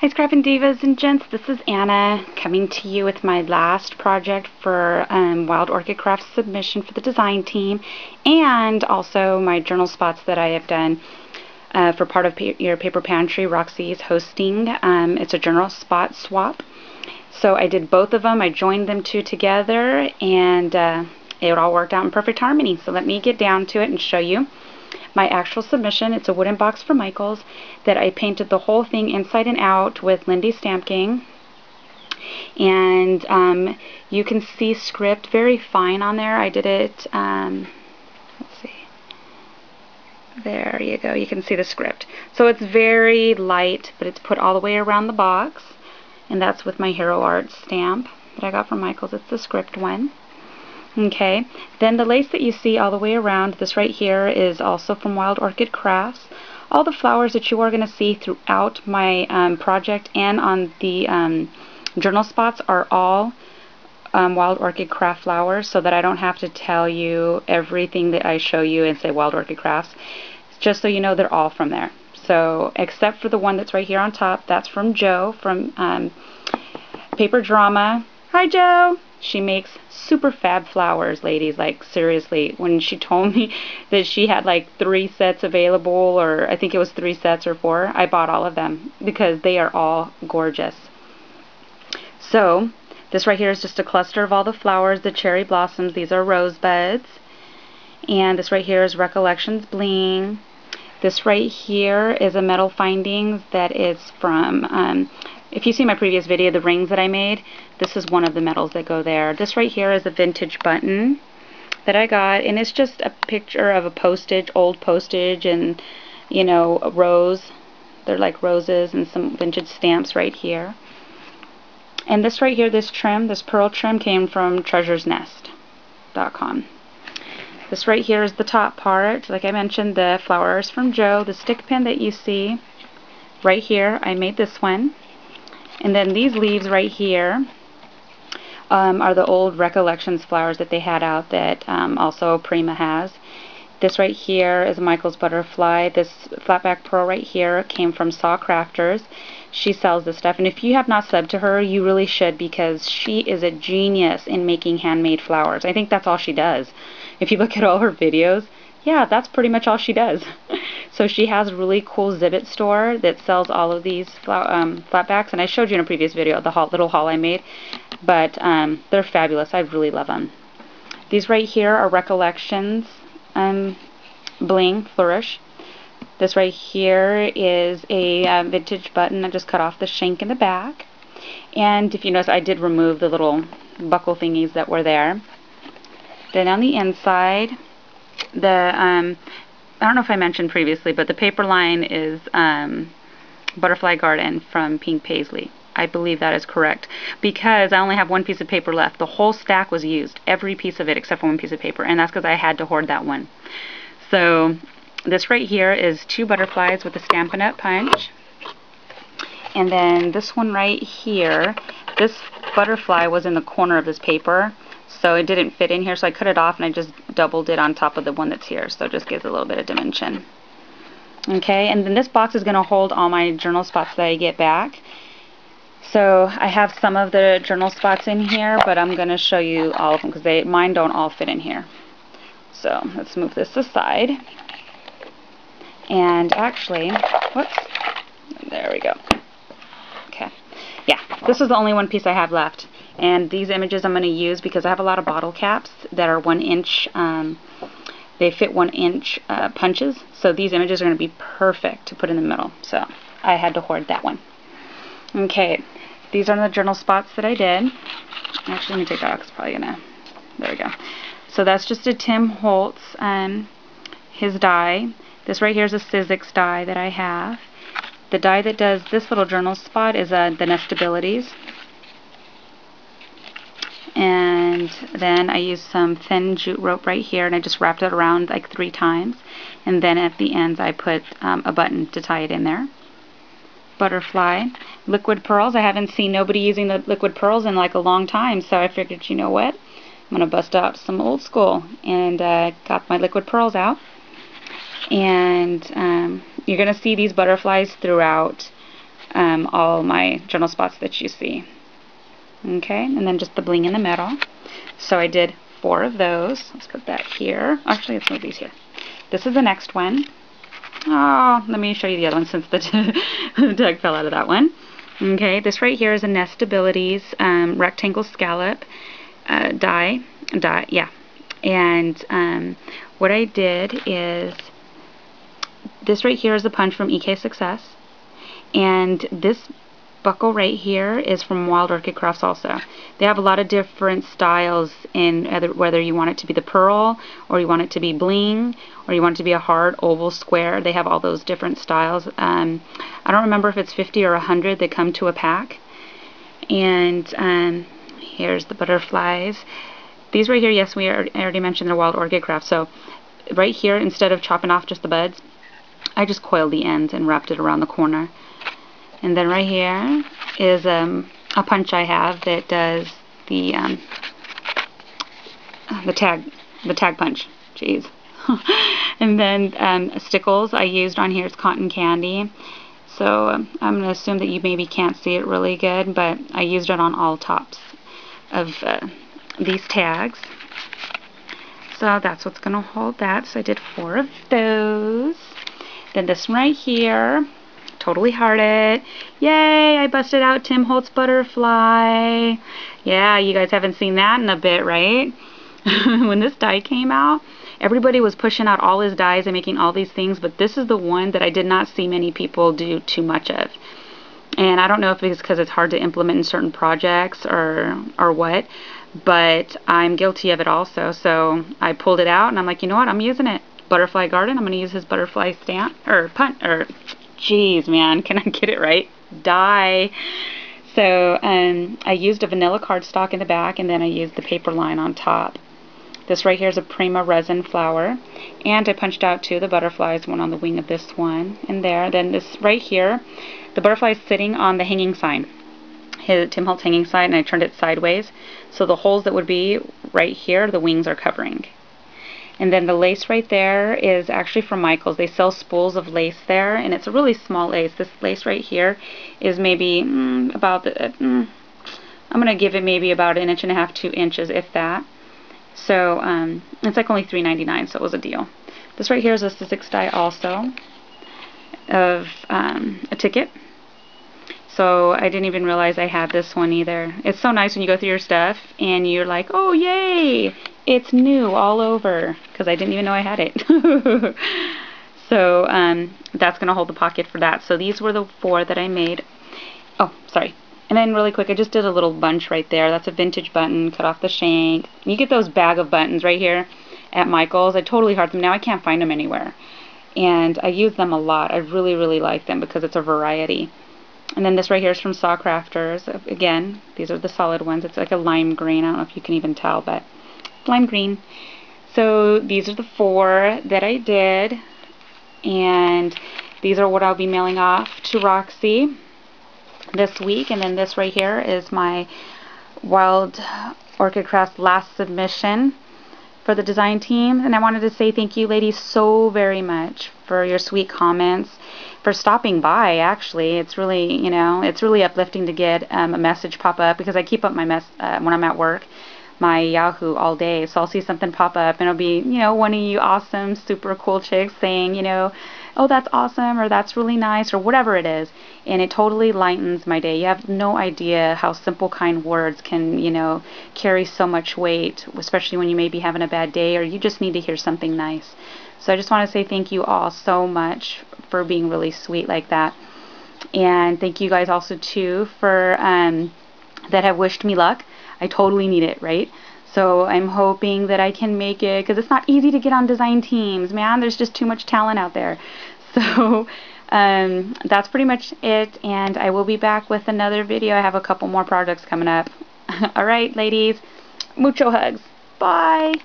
Hi Scrappin' Divas and Gents, this is Anna coming to you with my last project for Wild Orchid Crafts submission for the design team, and also my journal spots that I have done for part of your paper pantry. Roxy's hosting. It's a journal spot swap. So I did both of them. I joined them two together, and it all worked out in perfect harmony. So let me get down to it and show you my actual submission. It's a wooden box from Michaels that I painted the whole thing inside and out with Lindy Stamp Gang, and you can see script very fine on there. I did it, let's see, there you go, you can see the script. So it's very light, but it's put all the way around the box, and that's with my Hero Art stamp that I got from Michaels. It's the script one. Okay, then the lace that you see all the way around, this right here, is also from Wild Orchid Crafts. All the flowers that you are going to see throughout my project and on the journal spots are all Wild Orchid Craft flowers, so that I don't have to tell you everything that I show you and say Wild Orchid Crafts. Just so you know, they're all from there. So, except for the one that's right here on top, that's from Jo from Paper Drama. Hi, Jo! She makes super fab flowers, ladies. Like, seriously, when she told me that she had like 3 sets available, or I think it was 3 sets or 4, I bought all of them because they are all gorgeous. So, this right here is just a cluster of all the flowers, the cherry blossoms. These are rosebuds. And this right here is Recollections Bling. This right here is a metal findings that is from, if you see my previous video, the rings that I made, this is one of the metals that go there. This right here is a vintage button that I got, and it's just a picture of a postage, old postage, and, you know, a rose. They're like roses, and some vintage stamps right here. And this right here, this trim, this pearl trim, came from treasuresnest.com. This right here is the top part. Like I mentioned, the flowers from Jo. The stick pin that you see right here, I made this one. And then these leaves right here are the old Recollections flowers that they had out that also Prima has. This right here is Michael's butterfly. This flatback pearl right here came from Saw Crafters. She sells this stuff, and if you have not subbed to her, you really should, because she is a genius in making handmade flowers. I think that's all she does. If you look at all her videos, yeah, that's pretty much all she does. So she has a really cool Zibbit store that sells all of these flatbacks, and I showed you in a previous video the little haul I made, but they're fabulous. I really love them. These right here are Recollections Bling Flourish. This right here is a vintage button. I just cut off the shank in the back, and if you notice, I did remove the little buckle thingies that were there. Then on the inside, I don't know if I mentioned previously, but the paper line is Butterfly Garden from Pink Paisley. I believe that is correct, because I only have one piece of paper left. The whole stack was used, every piece of it except for one piece of paper, and that's because I had to hoard that one. So this right here is 2 butterflies with a Stampin' Up! Punch. And then this one right here, this butterfly was in the corner of this paper, so it didn't fit in here, so I cut it off and I just doubled it on top of the one that's here, so it just gives a little bit of dimension. Okay, and then this box is going to hold all my journal spots that I get back. So I have some of the journal spots in here, but I'm going to show you all of them because mine don't all fit in here. So let's move this aside. And actually, whoops, there we go. Okay, yeah, this is the only one piece I have left. And these images I'm going to use because I have a lot of bottle caps that are 1 inch, they fit 1 inch punches. So these images are going to be perfect to put in the middle. So I had to hoard that one. Okay, these are the journal spots that I did. Actually, let me take that out because it's probably going to, there we go. So that's just a Tim Holtz, his die. This right here is a Sizzix die that I have. The die that does this little journal spot is the Nestabilities. And then I used some thin jute rope right here, and I just wrapped it around like 3 times. And then at the ends I put a button to tie it in there. Butterfly. Liquid pearls. I haven't seen nobody using the liquid pearls in like a long time, so I figured, you know what, I'm going to bust out some old school, and got my liquid pearls out. And you're going to see these butterflies throughout all my journal spots that you see. Okay, and then just the bling in the middle. So I did 4 of those. Let's put that here. Actually, let's move these here. This is the next one. Oh, let me show you the other one since the tag fell out of that one. Okay, this right here is a Nestabilities rectangle scallop die. Yeah. And what I did is, this right here is a punch from EK Success. And this buckle right here is from Wild Orchid Crafts also. They have a lot of different styles in whether you want it to be the pearl, or you want it to be bling, or you want it to be a hard oval square. They have all those different styles. I don't remember if it's 50 or 100 that come to a pack. And here's the butterflies. These right here, yes, I already mentioned they're Wild Orchid Crafts. So right here, instead of chopping off just the buds, I just coiled the ends and wrapped it around the corner. And then right here is a punch I have that does the tag punch. Jeez. And then stickles I used on here is cotton candy. So I'm going to assume that you maybe can't see it really good, but I used it on all tops of these tags. So that's what's going to hold that. So I did 4 of those. Then this one right here, totally hearted. Yay, I busted out Tim Holtz butterfly. Yeah, you guys haven't seen that in a bit, right? When this die came out, everybody was pushing out all his dies and making all these things, but this is the one that I did not see many people do too much of. And I don't know if it's because it's hard to implement in certain projects or what, but I'm guilty of it also. So I pulled it out and I'm like, you know what, I'm using it. Butterfly Garden, I'm going to use his butterfly stamp, or jeez, man, can I get it right? Die. So I used a vanilla cardstock in the back, and then I used the paper line on top. This right here is a Prima resin flower, and I punched out 2 of the butterflies, one on the wing of this one, and there. Then this right here, the butterfly is sitting on the hanging sign, Tim Holtz hanging sign, and I turned it sideways, so the holes that would be right here, the wings are covering. And then the lace right there is actually from Michael's. They sell spools of lace there, and it's a really small lace. This lace right here is maybe about I'm going to give it maybe about 1.5 inches, 2 inches, if that. So it's like only $3.99, so it was a deal. This right here is a Sizzix die also of a ticket. So I didn't even realize I had this one either. It's so nice when you go through your stuff and you're like, oh yay, it's new all over, because I didn't even know I had it. So that's going to hold the pocket for that. So these were the 4 that I made. Oh, sorry. And then really quick, I just did a little bunch right there. That's a vintage button, cut off the shank. You get those bag of buttons right here at Michael's. I totally heart them. Now I can't find them anywhere. And I use them a lot. I really, really like them because it's a variety. And then this right here is from Saw Crafters. Again, these are the solid ones. It's like a lime green. I don't know if you can even tell, but lime green. So these are the 4 that I did. And these are what I'll be mailing off to Roxy this week. And then this right here is my Wild Orchid Crafts last submission for the design team. And I wanted to say thank you, ladies, so very much for your sweet comments, for stopping by. Actually, it's really, you know, it's really uplifting to get a message pop up, because I keep up my when I'm at work, my Yahoo all day, so I'll see something pop up and it'll be, you know, one of you awesome super cool chicks saying, you know, oh, that's awesome, or that's really nice, or whatever it is, and it totally lightens my day. You have no idea how simple, kind words can, you know, carry so much weight, especially when you may be having a bad day or you just need to hear something nice. So I just want to say thank you all so much for being really sweet like that. And thank you guys also too for that have wished me luck. I totally need it, right? So I'm hoping that I can make it, because it's not easy to get on design teams, man. There's just too much talent out there. So that's pretty much it, and I will be back with another video. I have a couple more projects coming up. All right, ladies, mucho hugs. Bye.